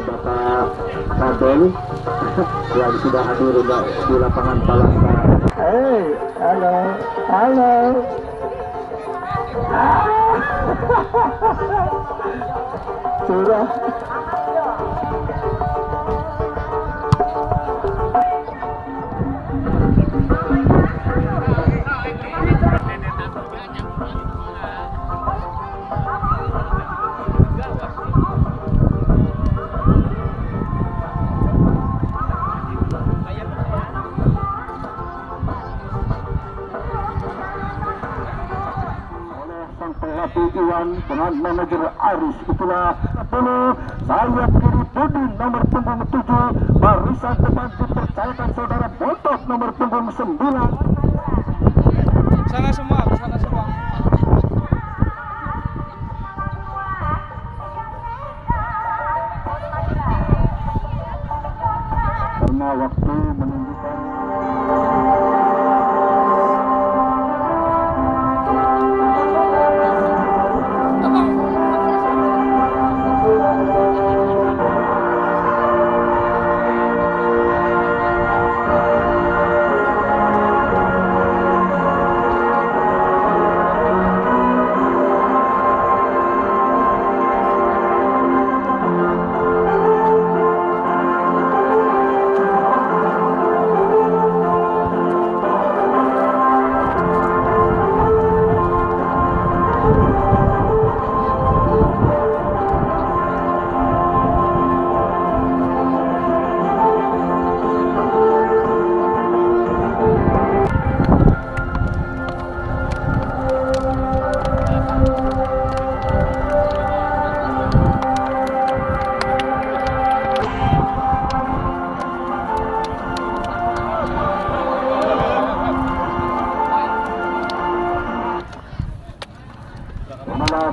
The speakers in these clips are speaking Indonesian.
Bapak Kabel yang sudah hadir di lapangan Palasta. Hey, halo, halo. Sudah. Pelatih Iwan dengan manajer Aris itulah penuh sayap kiri Budi nomor punggung 7, barisan depan dipercayakan saudara Botok nomor punggung 9. Sana semua, sana semua. Karena waktu menunjukkan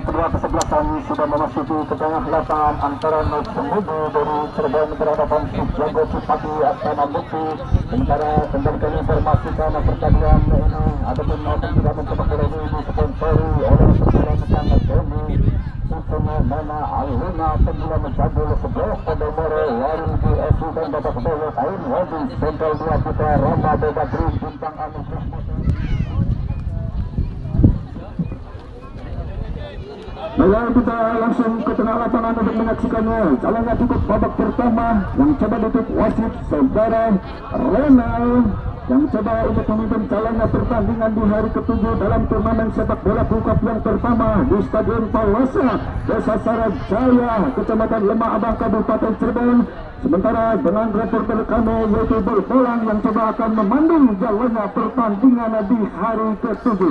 kedua kesebelasan sudah memasuki ke tengah lapangan antara Semudu dari Cirebon berhadapan Jago Cipati Astana Mukti. Sementara kembalikan informasi karena pertandingan ini adapun akan tidak mencetak bola ini disponsori oleh Persatuan Utama Demi Susana Nana Aluna Pembula Menjadul 11 Kodomoro Warung GSU dan Bapak Bola Kain Wadi Sentral 2 Putra Roma Beda Green Bintang Anu. Baiklah, kita langsung ke tengah lapangan untuk menyaksikannya. Jalannya cukup babak pertama yang coba ditutup wasit saudara Renal yang coba untuk memimpin jalannya pertandingan di hari ke-7 dalam turnamen sepak bola Pukap yang pertama di Stadion Palasa, Desa Sarajaya, Kecamatan Lemah Abang, Kabupaten Cirebon. Sementara dengan reporter kami yaitu Bolang yang coba akan memandu jalannya pertandingan di hari ke-7.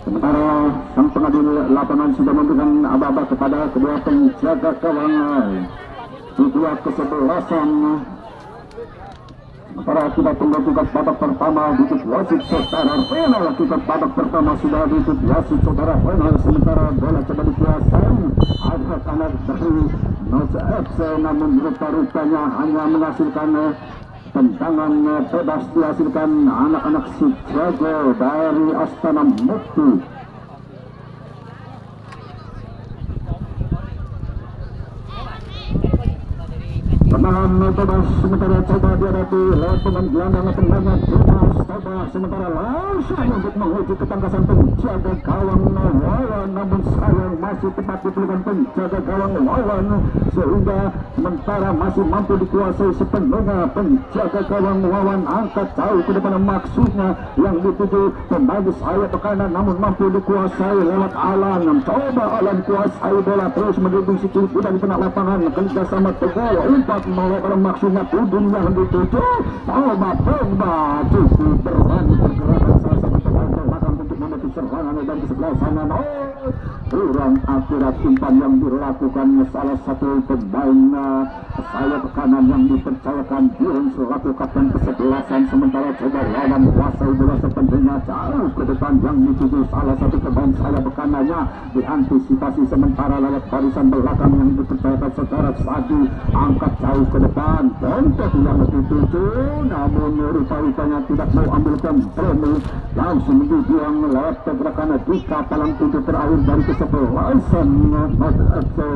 Sementara sang pengadil lapangan sudah memberikan aba-aba kepada kedua penjaga gawang di dua kesebelasan. Sementara kita tunggu tugas babak pertama ditutup wasit saudara Renal. Tugas babak pertama sudah ditutup wasit saudara Renal. Sementara bola coba dikuasai anak-anak dari Nos FC, namun rupa-rupanya hanya menghasilkan tendangan bebas dihasilkan anak-anak si Jago dari Astana Mukti. Tendangan bebas sementara coba dihadapi lewat pemain gelandang tendangan bebas coba sementara langsung untuk menguji ketangkasan penjaga gawang lawan, namun sayang masih tepat dipilihkan penjaga gawang lawan sehingga sementara masih mampu dikuasai sepenuhnya penjaga gawang lawan. Angkat jauh ke depan maksudnya yang dituju pemain sayap ke kanan, namun mampu dikuasai lewat Alan. Coba Alan kuasai bola terus mendukung si Cipuda di tengah lapangan kerja sama Teguh umpat melakukan maksudnya tudung yang dituju. Coba cukup berani pergerakan salah satu pemain belakang untuk menutup serangan dan di sebelah sana kurang akurat umpan yang dilakukan salah satu pemain sayap kanan yang dipercayakan Dion selaku kapten kesebelasan. Sementara coba lawan kuasai bola sepenuhnya jauh ke depan yang dituju salah satu pemain sayap kanannya, diantisipasi sementara lewat barisan belakang yang dipercayakan secara Sadi, angkat jauh ke depan Bontot yang dituju, namun rupa-rupanya tidak mau ambil kompromi, langsung dibuang lewat pergerakan Dika palang pintu terakhir dari kesebelasan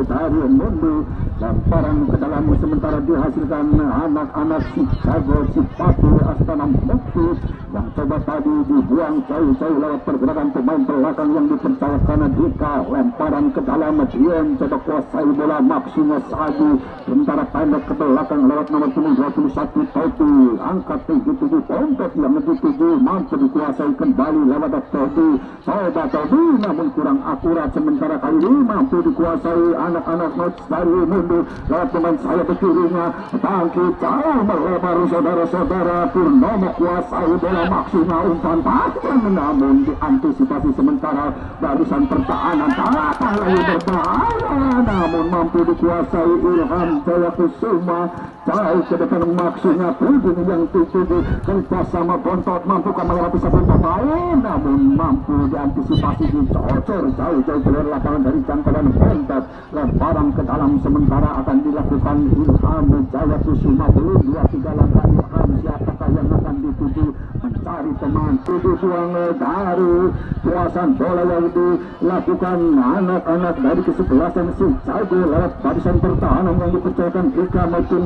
dari Mundu. Lemparan ke dalam sementara dihasilkan anak-anak Chicago Cipati Astana Mukti yang coba tadi dibuang jauh-jauh lewat pergerakan pemain belakang yang dipercayakan Dika. Lemparan ke dalam Dion coba kuasai bola Maksima Sadi, sementara pendek ke belakang lewat nomor 21 Topi, angkat tinggi tujuh Bontot yang dituju mampu dikuasai kembali lewat Topi. Coba Topi namun kurang akurat, sementara kali ini mampu dikuasai anak-anak Nots dari Mundu lewat pemain sayap kirinya, bangkit jauh melebar saudara-saudara. Purnomo kuasai bola Maksima, umpan panjang namun diantisipasi sementara barisan pertahanan datang lagi berbahaya, namun mampu dikuasai Ilham Jayakusuma jauh ke depan. Maksudnya puding yang dituju kerjasama Bontot, mampukah melewati satu pemain namun mampu diantisipasi dicocor jauh-jauh keluar lapangan dari jangkauan Bontot. Lemparan ke dalam sementara akan dilakukan Ilham Jayakusuma, belum 2-3 langkah Ilham siapakah yang akan dituju mencari teman buang dari kuasaan bola yang dilakukan anak-anak dari kesebelasan Chicago lewat barisan pertahanan yang dipercayakan Ika maupun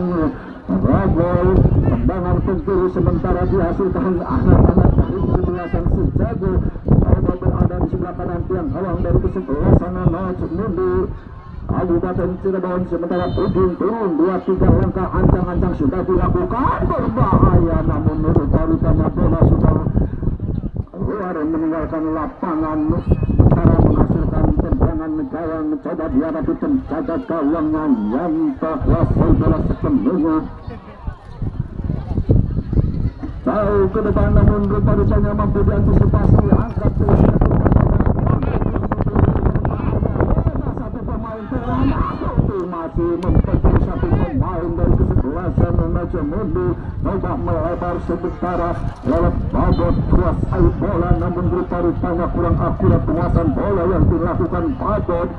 Ragol. Tendangan penjuru sementara dihasilkan anak-anak dari kesebelasan Chicago coba berada di sebelah kanan tiang gawang dari kesebelasan Nots mundur Kabupaten Cirebon. Sementara ujung turun 2-3 langkah ancang-ancang sudah dilakukan, berbahaya namun rupa-rupanya bola sudah keluar meninggalkan lapangan. Sementara menghasilkan tendangan gawang mencoba dihadapi penjaga gawangnya yang kuasai bola sepenuhnya jauh ke depan, namun rupa-rupanya mampu diantisipasi, angkat masih memperkuat satu pemain dari kesebelasan Raja Mundu, coba melebar sementara lewat babot kuasai bola namun rupa-rupanya kurang akurat penguasaan bola yang dilakukan babot.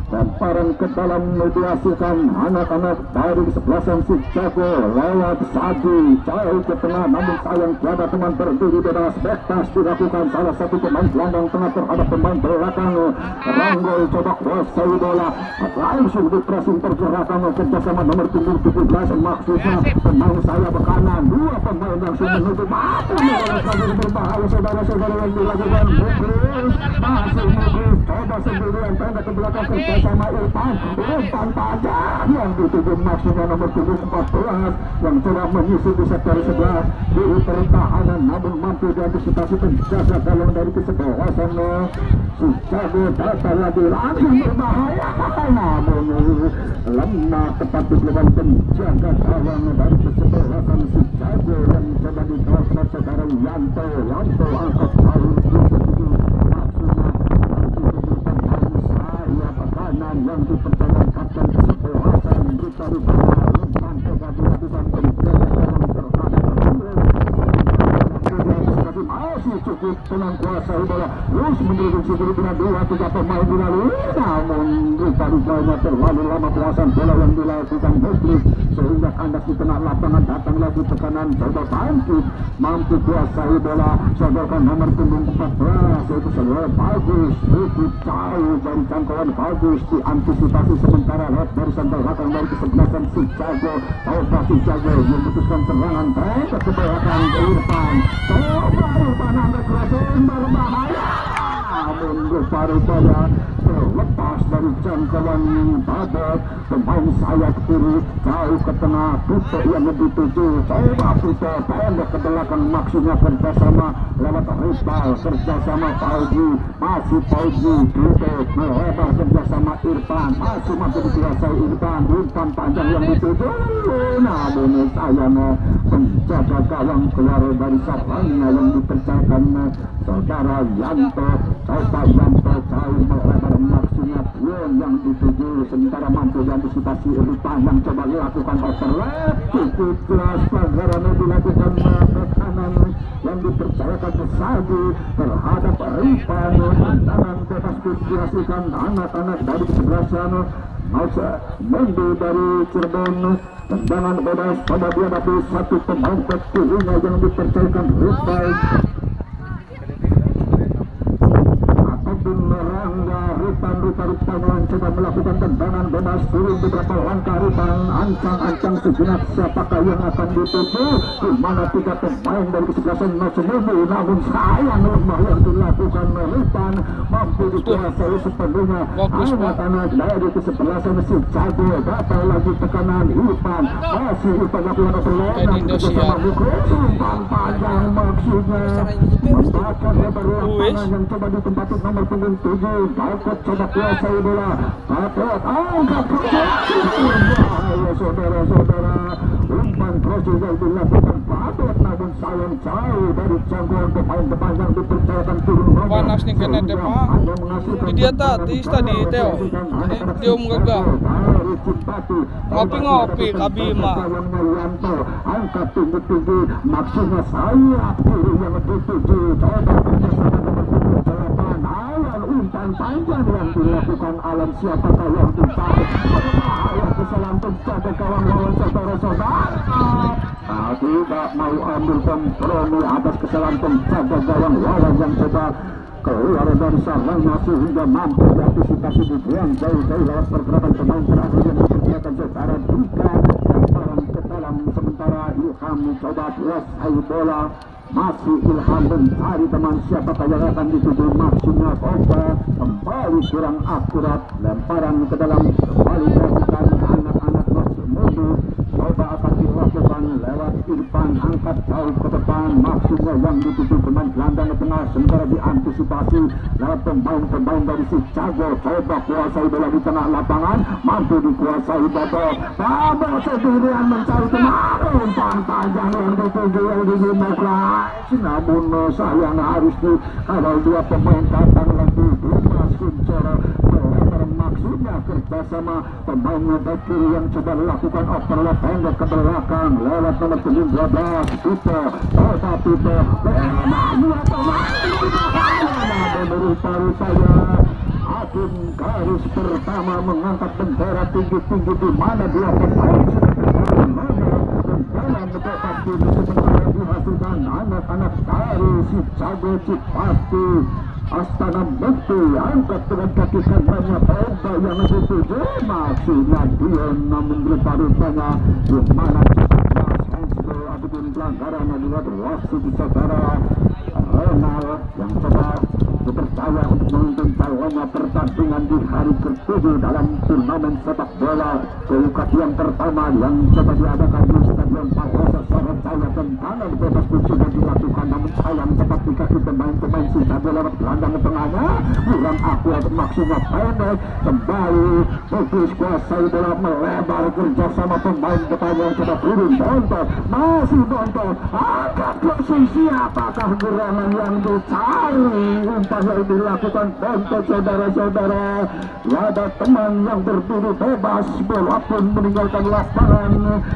Lemparan ke dalam dihasilkan anak-anak dari kesebelasan Chicago lewat Sadi jauh ke tengah, namun sayang tiada teman berdiri bebas. Betas dilakukan salah satu pemain gelandang tengah terhadap pemain belakang. Ranggol coba kuasai bola langsung di pressing pergerakan kerjasama nomor 17 maksudnya pemain sayap kanan, dua pemain langsung menuju mata berbahaya saudara-saudara yang dilakukan Mugris. Masih Mugris coba sendirian pendek ke belakang kerjasama Irfan tajam yang dituju maksudnya nomor 14 yang coba menyusul di sektor sebelah kiri pertahanan, namun mampu diantisipasi penjaga gawang dari kesebelasan Chicago. Datang lagi langsung berbahaya namun lemah tepat di depan penjaga gawang dari kesebelasan Chicago yang coba dikawal saudara Yanto angkat jauh yang dipercayakan kapten kesebelasan rupa-rupanya umpan coba dilakukan penjaga gawang terhadap masih cukup tenang kuasai bola terus menduduki dengan 2-3 pemain dilalui, namun rupa-rupanya terlalu lama kuasaan bola yang dilakukan Mugris sehingga kandas di tengah lapangan. Datang lagi tekanan coba bangkit, mampu kuasai bola sodorkan nomor 14 yaitu saudara Bagus, cukup jauh dari jangkauan Bagus, diantisipasi sementara lewat barisan belakang dari kesebelasan Chicago. Coba Chicago memutuskan serangan pendek ke belakang Irfan, coba Irfan angkat crossing berbahaya namun rupa-rupanya terlepas dari jangkauan babot pemain sayap kiri jauh ke tengah. Puto yang dituju, coba Puto pendek ke belakang maksudnya kerjasama lewat Rizal, kerjasama Pauji, masih Pauji Puto melebar kerjasama Irfan, masih mampu dikuasai Irfan, umpan panjang yang dituju namun sayang penjaga gawang keluar dari sarangnya yang dipercayakan saudara Yanto. Coba Yanto jauh melebar maksudnya Dion yang dituju, sementara mampu diantisipasi Ripan yang coba dilakukan overlap. Cukup jelas pelanggaran dilakukan ke kanan yang dipercayakan Besagi terhadap Ripan. Tangan bebas pun dihasilkan anak-anak dari kesebelasan Masa Mendy dari Cirebon. Tendangan bebas pada dihadapi satu pemain kirinya yang dipercayakan Ripan ataupun Rangga. Ripan yang coba melakukan tendangan bebas turun beberapa langkah. Ripan ancang-ancang sejenak siapakah yang akan dituju, di mana tiga pemain dari kesebelasan Matsumuni, namun sayang lemah yang dilakukan Ripan mampu dikuasai sepenuhnya anak-anak dari kesebelasan si Jago. Datang lagi tekanan Ripan, masih Ripan lakukan overload bersama Mukro. Umpan panjang maksudnya membaca lebar lapangan yang coba ditempati nomor punggung 7. Dapat coba kuasai bola, dapat angkat bahaya saudara-saudara. Umpan cross yang dilakukan Batot, namun sayang jauh dari jangkauan pemain-pemain yang dipercayakan turun nomor. Panas nih kena Depa. Di dia tadi tadi Teo. Teo menggagah. Ngopi-ngopi Kabima. Angkat tinggi-tinggi maksudnya sayap kiri yang dituju. Coba bersama nomor punggung 8. Umpan panjang yang dilakukan Alam, siapakah yang ditarik? Berbahaya kesalahan penjaga gawang lawan saudara-saudara. Tidak mau ambil kompromi atas kesalahan penjaga gawang lawan yang coba keluar dari sarangnya sehingga mampu diantisipasi dibuang jauh-jauh lewat pergerakan pemain terakhir yang dipercayakan secara Dika. Lemparan ke dalam sementara Ilham coba kuasai bola. Masih Ilham mencari teman siapakah yang akan dituju, maksudnya Oba kembali kurang akurat. Lemparan ke dalam kembali dihasilkan anak-anak Matsumuni. Coba akan dilakukan lewat Irfan, angkat jauh ke depan, maksudnya yang dituju pemain gelandang ke tengah, sementara diantisipasi lewat pemain-pemain dari si Jago. Coba kuasai bola di tengah lapangan, mampu dikuasai Bobo. Bobo sendirian mencari teman. Umpan panjang yang dituju yang dimokrasi, namun sayang harus kalau dua pemain datang lagi. Dimas Kuncoro maksudnya kerjasama pemainnya back kiri yang coba lakukan overlap pendek ke belakang lewat nomor punggung 12 Tito. Coba Tito dua pemain rupa-rupanya hakim garis pertama mengangkat bendera tinggi-tinggi di mana dua pemain dalam beberapa tim sementara dihasilkan anak-anak dari si Jago Cipati. Astana Bekti angkat dengan kaki kanannya Oba yang dituju, maksudnya Dion, namun rupa-rupanya di mana handball ataupun pelanggaran adalah wasit saudara Renal yang coba dipercaya untuk memimpin calonnya pertandingan di hari ke-7 dalam turnamen sepak bola kejuaraan yang pertama yang coba diadakan di Stadion Palhosa Surabaya. Tendangan bebas pun sudah dilakukan, namun sayang tepat di kaki pemain-pemain si Jago lewat gelandang tengahnya kurang akurat, maksudnya pendek. Kembali fokus kuasai bola melebar kerjasama pemain depan yang coba turun. Bontot, masih Bontot angkat posisi, apakah gerangan yang dicari? Umpan yang dilakukan Bontot saudara-saudara. Ada teman yang berdiri bebas, bola pun meninggalkan lapangan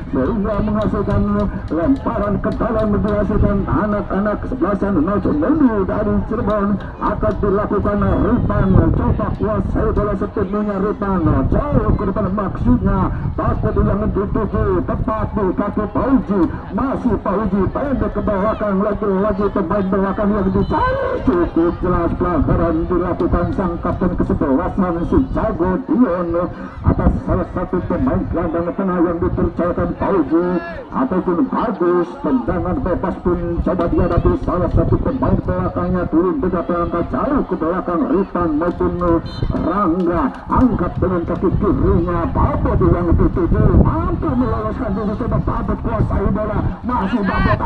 sehingga menghasilkan lemparan ke dalam, dihasilkan anak-anak kesebelasan Matsumuni dari Cirebon. Akan dilakukan Ripan, coba kuasai bola sepenuhnya Ripan jauh ke depan, maksudnya takut yang dituju tepat di kaki Pauji. Masih Pauji pendek ke belakang, lagi-lagi pemain belakang yang dicari. Cukup jelas pelanggaran dilakukan sang kapten kesebelasan si Jago Dion atas salah satu pemain gelandang tengah yang dipercayakan Pauji ataupun Bagus. Tendangan bebas pun coba dihadapi salah satu pemain belakangnya turun beberapa langkah jauh ke belakang Ripan maupun Rangga. Angkat dengan kaki kirinya Babot yang dituju, mampu meloloskan diri. Coba Babot kuasai bola, masih Babot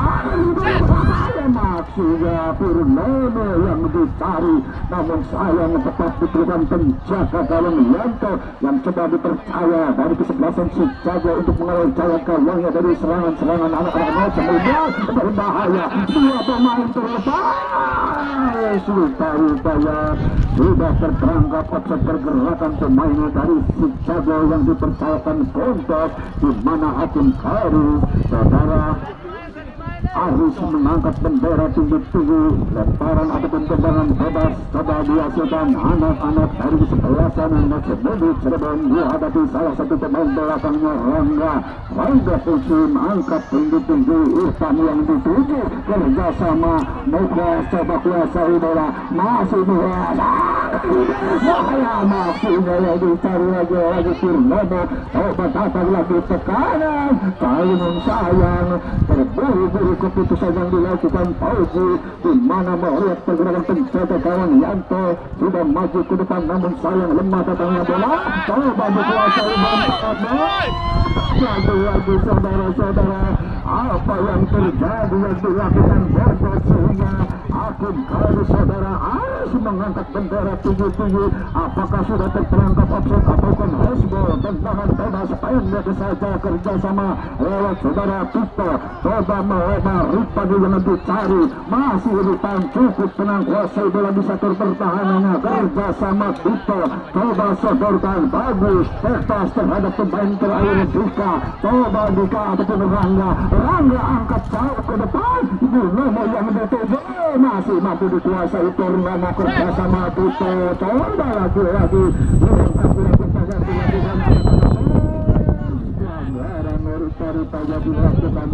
maksudnya Purnomo yang dicari. mencari, namun sayang tetap diberikan penjaga gawang Yanto yang coba dipercaya dari kesebelasan si Jago untuk mengawal jalan gawangnya dari serangan-serangan anak-anak sebelumnya berbahaya. Dua pemain terlepas sudah terperangkap offset pergerakan pemain dari si Jago yang dipercayakan kontak, di mana hakim garis saudara harus mengangkat bendera tinggi-tinggi. Lemparan ataupun tendangan bebas coba dihasilkan anak-anak dari kesebelasan Maksudnya Cirebon dihadapi salah satu pemain belakangnya Rangga Pusi mengangkat tinggi-tinggi. Irfan yang dituju kerjasama Muka coba kuasai bola masih biasa bahaya maksudnya yang dicari lagi Purnomo coba datang lagi tekanan kali sayang terburu-buru keputusan yang dilakukan Fauzi, di mana melihat pergerakan penjaga gawang Yanto sudah maju ke depan, namun sayang lemah datangnya bola coba dikuasai lagi saudara-saudara. Apa yang terjadi yang dilakukan Bogor sehingga hakim garis saudara harus mengangkat bendera tinggi-tinggi. Apakah sudah terperangkap offset ataupun hasbol? Tendangan bebas pendek saja kerjasama lewat saudara Tito coba melebar. Ripan yang dicari masih Ripan cukup tenang kuasai bola di sektor pertahanannya kerjasama Tito coba sodorkan bagus tepas terhadap pemain terakhir Dika. Coba Dika ataupun Rangga angkat jauh ke depan. Purnomo yang dituju masih mampu dikuasai. Purnomo kerjasama Tito coba lagi pelanggaran dilakukan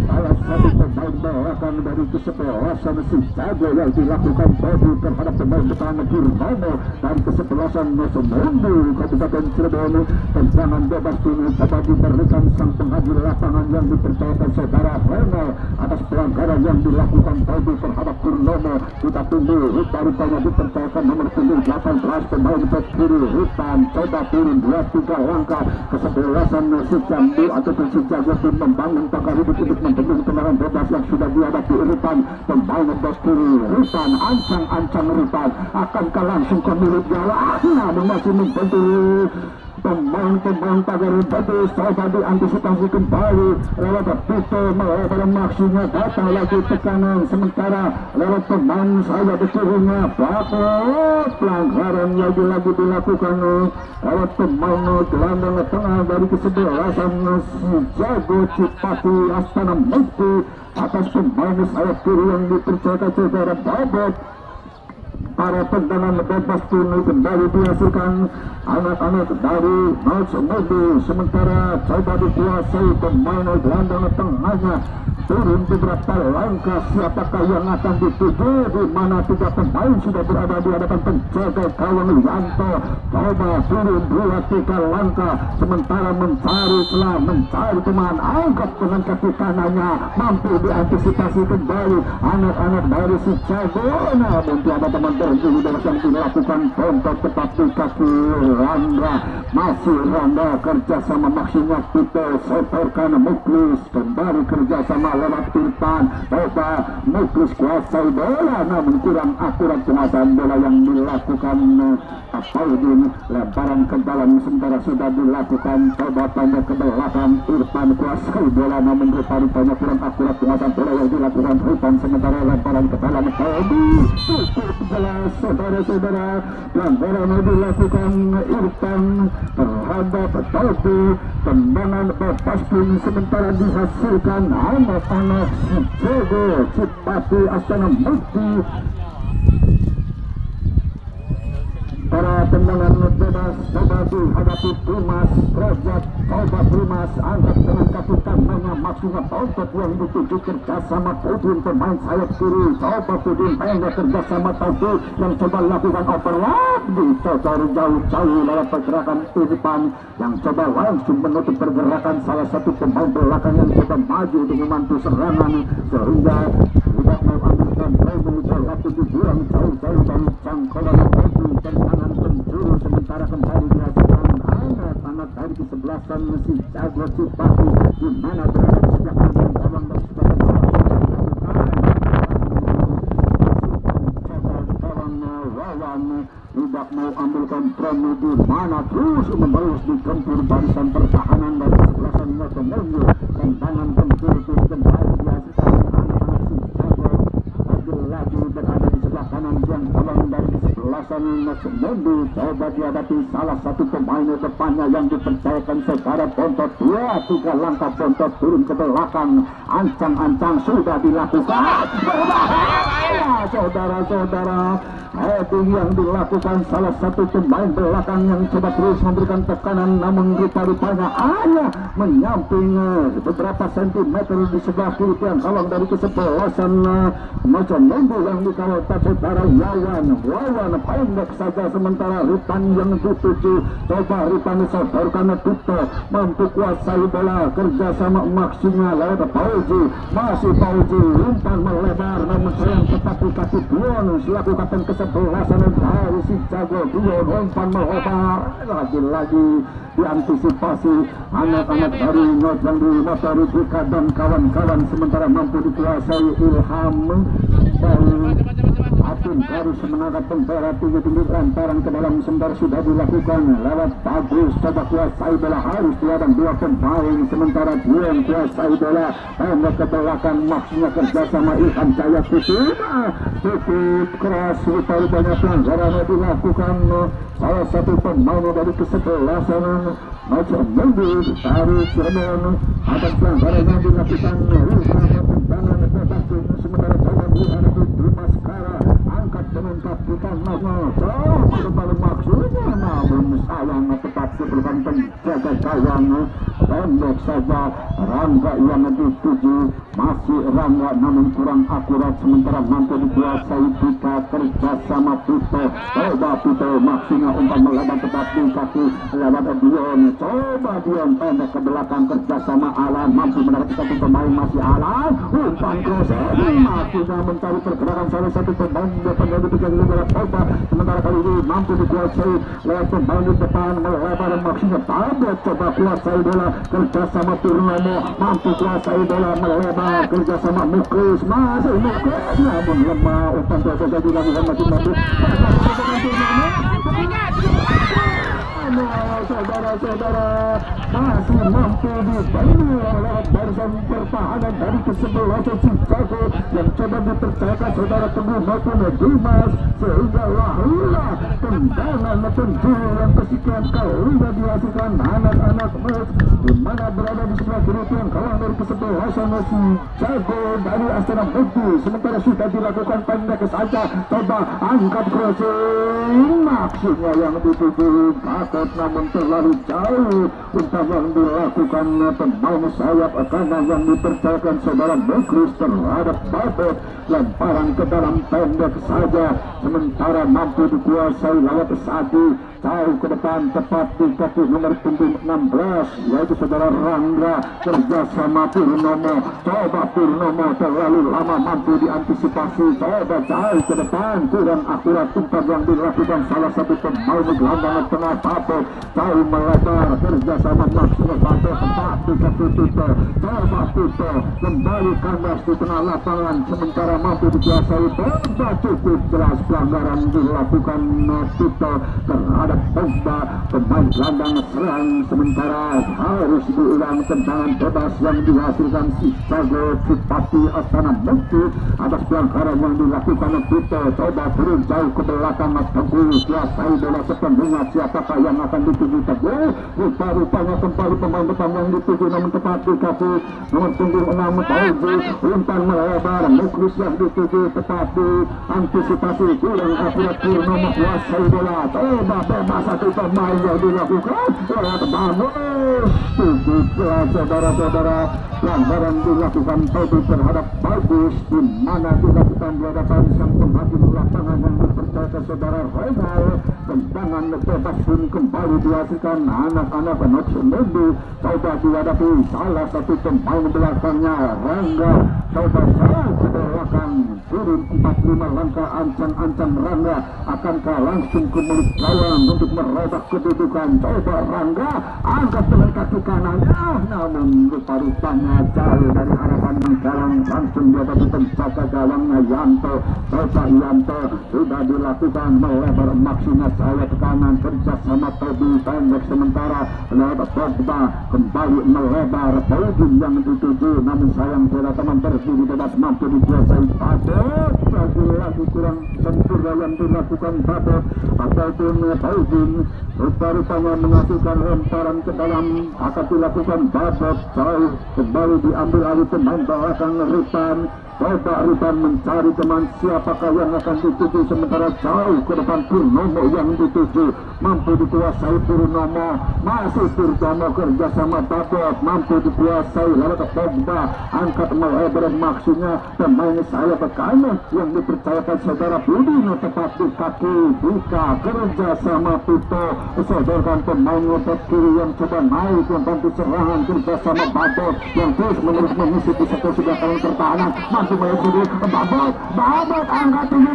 salah satu pemain belakang dari kesebelasan si Jago yang dilakukan tadi terhadap pemain depan Purnomo dari kesebelasan Semundu Kabupaten Cirebon. Tendangan bebas ini coba diberikan sang pengadil lapangan yang dipercayakan saudara Renal atas pelanggaran yang dilakukan tadi terhadap Purnomo. Kita tunggu rupanya dipercayakan nomor 18 pemain bek kiri Ripan coba turun 2-3 langkah kesebelasan si Jambu ataupun si Jago pun membangun pagar hidup untuk membendung tendangan bebas yang sudah dihadapi Ripan. Pemain bek kiri Ripan ancang Ripan akankah langsung ke milik Jawa, namun masih membentuk pemain pagar bagus coba diantisipasi kembali lewat Tito melebar maksinya datang lagi tekanan sementara lewat pemain saya di kirinya bakal pelanggaran lagi dilakukan lewat pemain gelandang tengah dari kesebelasan si Jago Cipati Astana Mukti atas pemain sayap kiri yang dipercayakan saudara Babot. Para tendangan bebas ini kembali dihasilkan anak-anak dari Maksudnya sementara coba dikuasai pemain gelandang tengahnya turun beberapa langkah. Siapakah yang akan dituju, di mana 3 pemain sudah berada di hadapan penjaga gawang Yanto coba turun 2-3 langkah sementara mencari celah mencari pemain angkat dengan kaki kanannya mampu diantisipasi kembali anak-anak dari si Jago. Namun tiada teman berdiri yang dilakukan kontak tepat di kaki Rangga. Masih Rangga kerjasama maksinya Tito setorkan Muklis kembali kerjasama lewat Irfan coba Muklis kuasai bola namun kurang akurat penguasaan bola yang dilakukan Faudin. Lemparan ke dalam sementara sudah dilakukan coba tanda ke belakang Irfan kuasai bola namun rupanya kurang akurat penguasaan bola yang dilakukan Irfan sementara lemparan ke dalam Faudin cukup jelas saudara-saudara. Pelanggaran dilakukan Irfan terhadap Taubi. Tendangan bebas pun sementara dihasilkan anak-anak si Jago Cipati Astana Mukti. Para tendangan bebas coba dihadapi Primas Rojak coba Primas angkat dengan kaki kanannya maksudnya Tautot yang dituju kerjasama Pudin pemain sayap kiri coba Pudin pendek kerjasama Tautot yang coba lakukan overlap dicocor jauh-jauh lewat pergerakan Irfan yang coba langsung menutup pergerakan salah satu pemain belakang yang coba maju untuk membantu serangan sehingga tidak mau ambil kontrol mengejar waktu dibuang jauh-jauh dari jangkauan tendangan penjuru sementara kembali dihasilkan anak-anak dari kesebelasan si Jago Cipati di mana berada di sebelah kanan gawang dari sebelah hendak mau ambil kompromi di mana terus membalas di gempur barisan pertahanan dari kesebelasan Notomonyo. Tendangan gempur itu kembali dihasilkan anak-anak si Jago. Lagi berada di sebelah kanan yang tolong dari kesebelasan Notomonyo. Coba dihadapi salah satu pemain depannya yang dipercayakan secara bontot. 2-3 langkah bontot turun ke belakang. Ancang-ancang sudah dilakukan. Berbahaya saudara-saudara. Itu yang dilakukan salah satu pemain belakang yang coba terus memberikan tekanan, namun rupa-rupanya hanya menyamping beberapa sentimeter di sebelah kiri yang kalong dari kesebelasan Notomonyo yang dikawal saudara Wawan pendek saja, sementara Rutan yang dituju coba Rutan disodorkan Duto mampu kuasai bola kerjasama maksinya lewat Pauji, masih Pauji umpan melebar namun sayang tepat di kaki Dion selaku kapten kesebelasan dari si Jago. Dion umpan melebar lagi-lagi diantisipasi anak-anak dari Nojangri Motorika dan kawan-kawan, sementara mampu dikuasai Ilham dari Atin harus menangkap tentara tinggi-tinggi lantaran ke dalam, sebentar sudah dilakukan lewat bagus coba kuasai bola harus dihadang dua pemain, sementara Dion kuasai bola pendek ke belakang maksudnya kerjasama Ilham Jaya tutup keras rupanya pelanggaran dilakukan salah satu pemain dari kesebelasan Notomonyo tarik Cirebon atas pelanggaran yang dilakukan tendangan bebas, sementara jangan dihadapi Dimas Kara angkat dengan kapitan coba kembali maksudnya namun sayang tetap diperlukan penjaga gawang pendek saja Rangga yang dituju masih Rangga namun kurang akurat, sementara mampu dikuasai Pita kerjasama Pito coba Pito maksudnya umpan melebar tepat di kaki lewat Dion, coba Dion pendek ke belakang kerjasama Alan mampu menarik satu pemain masih Alan umpan cross maksudnya mencari pergerakan salah satu pemain depan yang dipikir lewat coba, sementara kali ini mampu dikuasai lewat pemain di depan melebar maksudnya Tablet coba kuasai bola kerjasama Purnomo mampu kuasai bola melebar kerjasama Muklis masih Muklis namun lemah umpan saja dilakukan masih mampu saudara-saudara masih mampu dibantu lewat barisan pertahanan dari kesebelasan si Jago yang coba dipercayakan saudara Teguh maupun Dimas, sehingga lahirlah tendangan penjuru yang kesekian kalinya dihasilkan anak-anak Mes di mana berada di sebelah kiri yang kawan dari kesebelasan si Jago dari Astana Mukti, sementara sudah dilakukan pendek saja coba angkat crossing maksudnya yang dituju takut namun terlalu jauh untuk yang dilakukan pemain sayap kanan yang dipercayakan saudara Muklis terhadap Babet, lemparan ke dalam pendek saja, sementara mampu dikuasai lewat Sadi jauh ke depan tepat di kaki nomor punggung 16 yaitu saudara Rangga kerjasama Purnomo, coba Purnomo terlalu lama mampu diantisipasi coba jauh ke depan kurang akurat umpan yang dilakukan salah satu pemain gelandang tengah Babet jauh melebar kerjasama maksimal Babet tepat di kaki Tito, coba Tito kembali kandas di tengah lapangan, sementara mampu dikuasai Pogba cukup jelas pelanggaran dilakukan Tito terhadap Pogba pemain gelandang serang, sementara harus diulang tendangan bebas yang dihasilkan si Jago Cipati Astana Mukti atas pelanggaran yang dilakukan Tito, coba turun jauh ke belakang Teguh kuasai bola sepenuhnya, siapakah yang akan dituju Teguh, rupa-rupanya kembali pemain depan yang dituju namun tepat di kaki nomor punggung 6 Pauji umpan melebar Muklis yang dituju tepat di antisipasi kurang akurat Purnomo kuasai bola coba bebas satu pemain yang dilakukan lewat bagus tujuh saudara-saudara pelanggaran dilakukan Pauji terhadap Bagus di mana dilakukan di hadapan sang penghakim lapangan yang dipercayakan saudara Regal, tendangan bebas pun kembali dihasilkan anak-anak Notomonyo coba dihadapi salah satu pemain belakangnya Rangga coba jauh ke belakang turun 45 langkah ancang-ancang Rangga akankah langsung ke mulut gawang untuk merubah kedudukan. Coba Rangga angkat dengan kaki kanannya, namun rupa-rupanya jauh dari harapan gawang. Langsung dia tadi penjaga gawangnya Yanto. Coba Yanto sudah dilakukan melebar maksimal sayap ke kanan kerja sama Tobi pendek sementara lewat Pogba kembali melebar poin yang dituju, namun sayang teman berdiri dapat mampu dikuasai Babot. Lagi kurang sempurna yang dilakukan Babot ataupun Paujin rupa-rupanya menghasilkan lemparan ke dalam akan dilakukan Babot jauh kembali diambil alih pemain belakang Ripan. Coba Ripan mencari teman siapakah yang akan dituju sementara jauh ke depan Purnomo yang dituju mampu dikuasai Purnomo, masih Purnomo kerja sama Babot mampu dikuasai lalu ke Pogba angkat melebar maksinya pemain sayap ke kanan yang dipercayakan saudara Budino tepat di kaki Dika kerja sama Pito sodorkan pemain otot kiri yang coba naik membantu serangan kerja sama Babot yang terus menerus mengisi di satu sebelah kanan pertahanan mampu mengisi Babot angkat tinggi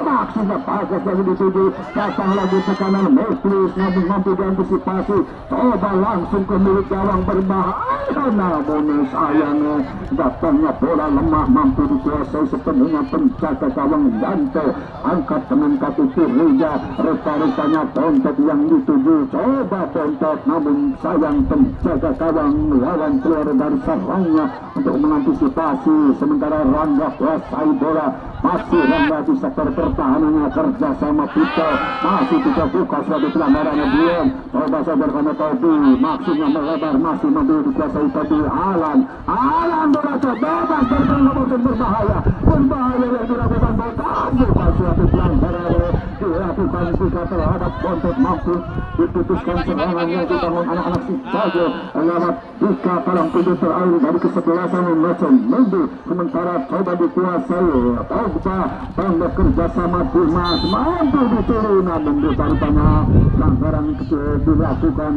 maksinya bagus yang dituju datang lagi tekanan Meklis namun mampu diantisipasi coba langsung ke milik gawang berbahaya namun sayangnya datangnya bola lemah mampu dikuasai sepenuhnya penjaga gawang Yanto angkat dengan kaki kirinya rupa-rupanya Bontot yang dituju coba Bontot namun sayang penjaga gawang lawan keluar dari sarangnya untuk mengantisipasi sementara Rangga kuasai bola masih Rangga di sektor pertahanannya kerja sama Pito masih tidak buka suatu pelanggarannya belum coba sadarkan Tobi maksudnya melebar masih mampu dikuasai Tobi Alan bola bebas dari berbahaya yang dilakukan Bontot bukan suatu pelanggaran dilakukan juga terhadap Bontot mampu diputuskan serangan yang dibangun anak-anak si Jago lewat Dika palang pintu terakhir dari kesebelasan Necen Mendy sementara coba dikuasai Pogba pendek kerjasama Dimas mampu diturun namun rupanya pelanggaran kecil dilakukan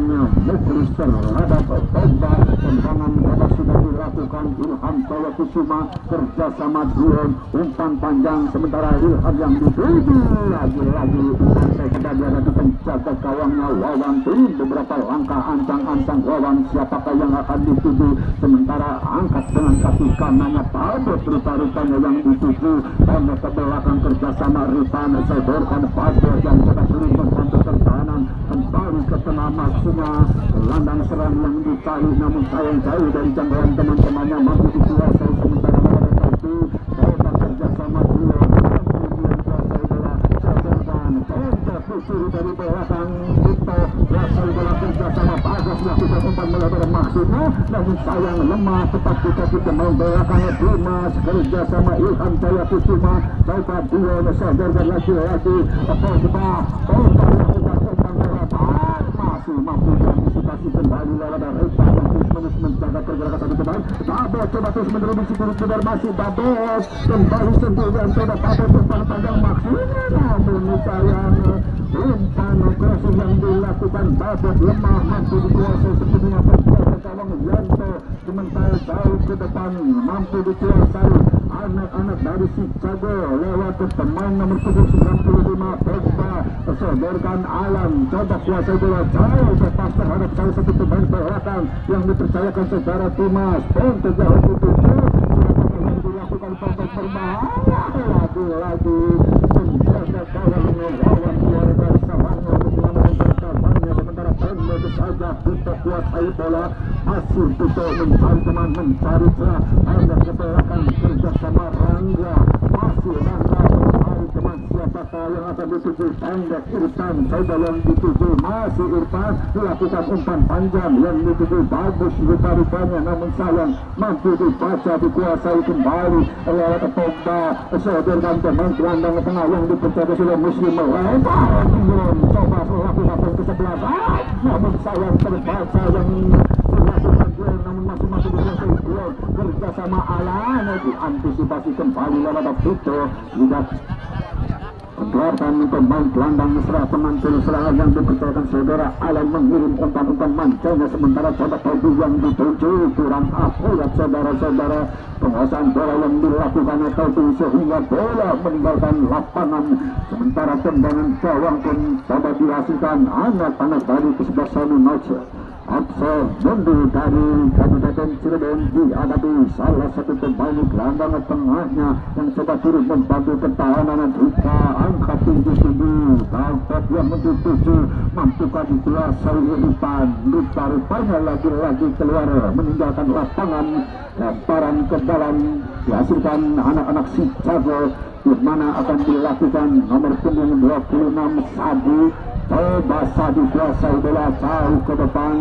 Muklis terhadap Pogba tendangan bebas sudah dilakukan Ilham Jaya Kusuma kerjasama Dion umpan panjang sementara Ilham yang dituju lagi-lagi sampai kemudian ada penjaga gawangnya Wawan turun beberapa langkah ancang-ancang Wawan siapakah yang akan dituju sementara angkat dengan kaki kanannya Babot rupa-rupanya yang dituju pendek ke belakang kerjasama Ripan sodorkan Babot yang coba turun membantu pertahanan kembali ke tengah maksudnya landang serang yang dicari namun sayang jauh dari jangkauan teman-temannya mampu dikuasai sementara mereka itu coba kerjasama dua Pusuri dari belakang Dito berasal bola kerjasama bagus lakukan umpan melebar maksudnya namun sayang lemah tepat di kaki pemain belakangnya Dimas kerjasama Ilham Jaya Kusuma coba dua sodorkan lagi-lagi Pogba lakukan umpan melebar masih mampu diantisipasi kembali lewat Ripan yang terus menjaga pergerakan satu pemain Babot coba terus menerobos keluar masih Babot kembali sendirian coba Babot umpan panjang maksudnya namun sayang umpan operasi yang dilakukan Babot lemah mampu dikuasai sepenuhnya penjaga gawang Yanto sementara jauh ke depan mampu dikuasai anak-anak dari si Jago lewat pemain nomor 95 Pogba sodorkan Alan coba kuasai bola jauh lepas terhadap salah satu pemain belakang yang dipercayakan saudara Dimas Bontot jauh dituju yang dilakukan Bontot berbahaya lagi-lagi penjaga gawang lawan keluar dari sarangnya untuk menyelamatkan pertahanannya sementara pendek saja Pito kuasai bola masih Pito mencari teman mencari celah pendek ke belakang kerjasama Rangga masih Rangga mencari teman siapakah yang akan dituju pendek Irfan coba yang dituju masih Irfan dilakukan umpan panjang yang dituju bagus rupa-rupanya namun sayang mampu dibaca dikuasai kembali lewat Pogba sodorkan pemain gelandang tengah yang dipercaya oleh Muslim melebar coba lakukan kesebelasan namun sayang terbaca yang dilakukan gol namun masih dikuasai gol kerjasama Alan diantisipasi kembali lewat Pito tidak Keluarkan pemain gelandang serah pemantul serangan yang dipercayakan saudara Alan mengirim umpan-umpan mancanya, sementara coba Tobi yang dituju kurang akurat saudara-saudara. Penguasaan bola yang dilakukan Tobi sehingga bola meninggalkan lapangan, sementara tendangan gawang pun coba dihasilkan anak-anak dari kesebelasan United. Absel mundur dari Kabupaten Cirebon dihadapi salah satu pemain gelandang tengahnya yang coba turun membantu pertahanan Rika angkat tinggi-tinggi dapat yang menuju mampukah dikuasai Irfan. Rupanya lagi-lagi keluar meninggalkan lapangan, lemparan ke dalam dihasilkan anak-anak si Jago, di mana akan dilakukan nomor punggung 26 Sadi. Coba Sadi kuasai bola jauh ke depan,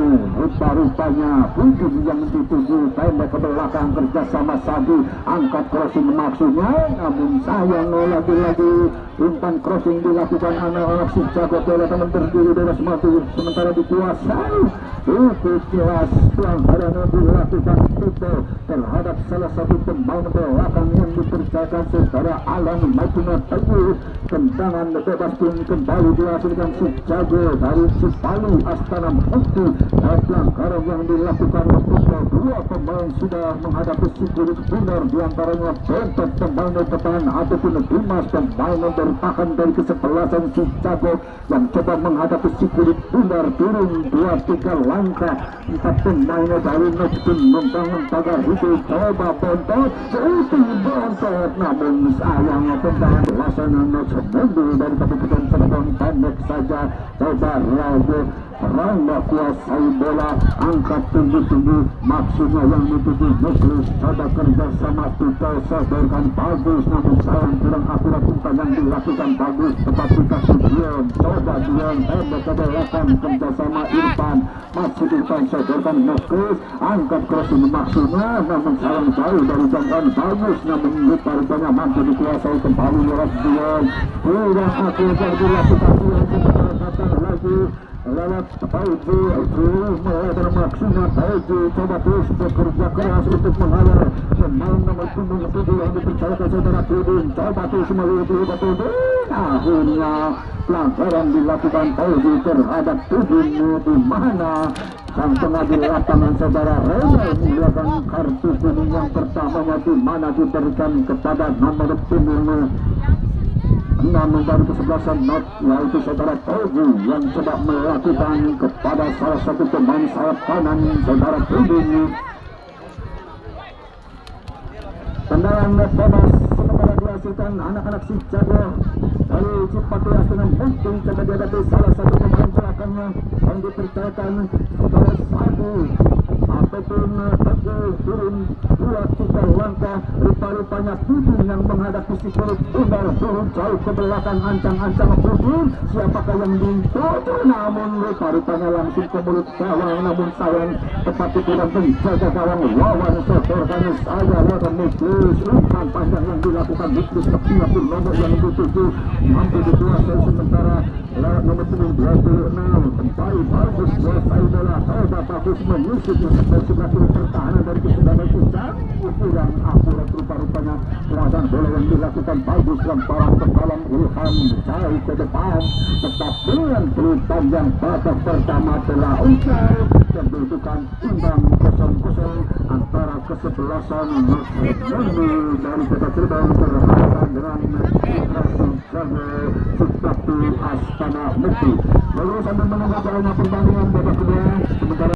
rupanya punggung yang dituju pendek ke belakang kerjasama Sadi, angkat crossing maksudnya, namun sayang lagi-lagi umpan crossing dilakukan anak-anak si Jago. Bola teman berdiri bebas maju, sementara dikuasai itu jelas pelanggaran yang dilakukan itu terhadap salah satu pemain belakang yang dipercayakan saudara Alan Maituna Teguh. Tendangan bebas pun kembali dihasilkan si Jago dari Cipali Astana Mukti, dan pelanggaran yang dilakukan itu dua pemain sudah menghadapi sikurit benar, diantaranya Bentot pemain depan ataupun Dimas pemain bertahan dari kesebelasan si Jago yang coba menghadapi sikurit benar, turun 2-3 langkah. Empat pemain dari Notpun membangun pagar itu, coba Bentot itu Bentot, namun sayang tendangan laksana mundur dari Kabupaten Cirebon pendek saja. Coba Rangga kuasai bola, angkat tinggi-tinggi maksudnya yang dituju Nuklis, coba kerjasama kita sodorkan bagus, namun sayang kurang akurat umpan yang dilakukan bagus, tetapi kasih Dion, coba Dion pendek ke belakang kerjasama Irfan, masih Irfan sodorkan Nuklis, angkat crossing maksudnya, namun sayang jauh dari jangkauan bagus, namun rupanya mampu dikuasai kembali lewat Dion. Kurang akurat yang dilakukan Dion, sebentar lagi lewat Pauji mulai bermaksudnya Pauji coba terus bekerja keras untuk menghalau pemain nomor punggung 7 yang dipercayakan saudara Tudin, coba terus melalui Tudin. Akhirnya pelanggaran dilakukan Pauji terhadap Tudin, di mana sang pengadil lapangan saudara Reza menggunakan kartu kuning yang pertamanya, di mana diberikan kepada nomor punggung 6 dari kesebelasan Not, yaitu saudara Togu yang coba melakukan kepada salah satu pemain sayap kanan saudara Tudin. Tendangan bebas sementara dihasilkan anak-anak si Jago dari Cipati Astana Mungkin coba dihadapi salah satu pemain belakangnya yang dipercayakan saudara Sadu ataupun Teguh, turun 2-3 langkah. Rupa-rupanya Tudin yang menghadapi si kulit Undar, turun jauh ke belakang, ancang-ancang Tudin, siapakah yang dituju, namun rupa-rupanya langsung ke mulut gawang, namun sayang tetapi tidak menjaga gawang lawan sodorkan saya lewat Nuklis. Umpan panjang yang dilakukan Nuklis ketika pun nomor yang dituju mampu dikuasai, sementara nomor 26 kembali bagus kuasai bola, coba bagus menyusut dari sebelah kiri pertahanan dari kesebelasan Cicang, kurang akurat rupa-rupanya kuasaan bola yang dilakukan bagus, lemparan ke dalam Ilham jauh ke depan, tetapi dengan peluit panjang babak pertama telah usai, kedudukan imbang 0-0 antara kesebelasan dari Kota Cirebon berhadapan dengan Migrasi Jago Cipati Astana Mukti. Lalu sambil menunggu jalannya pertandingan babak kedua, sementara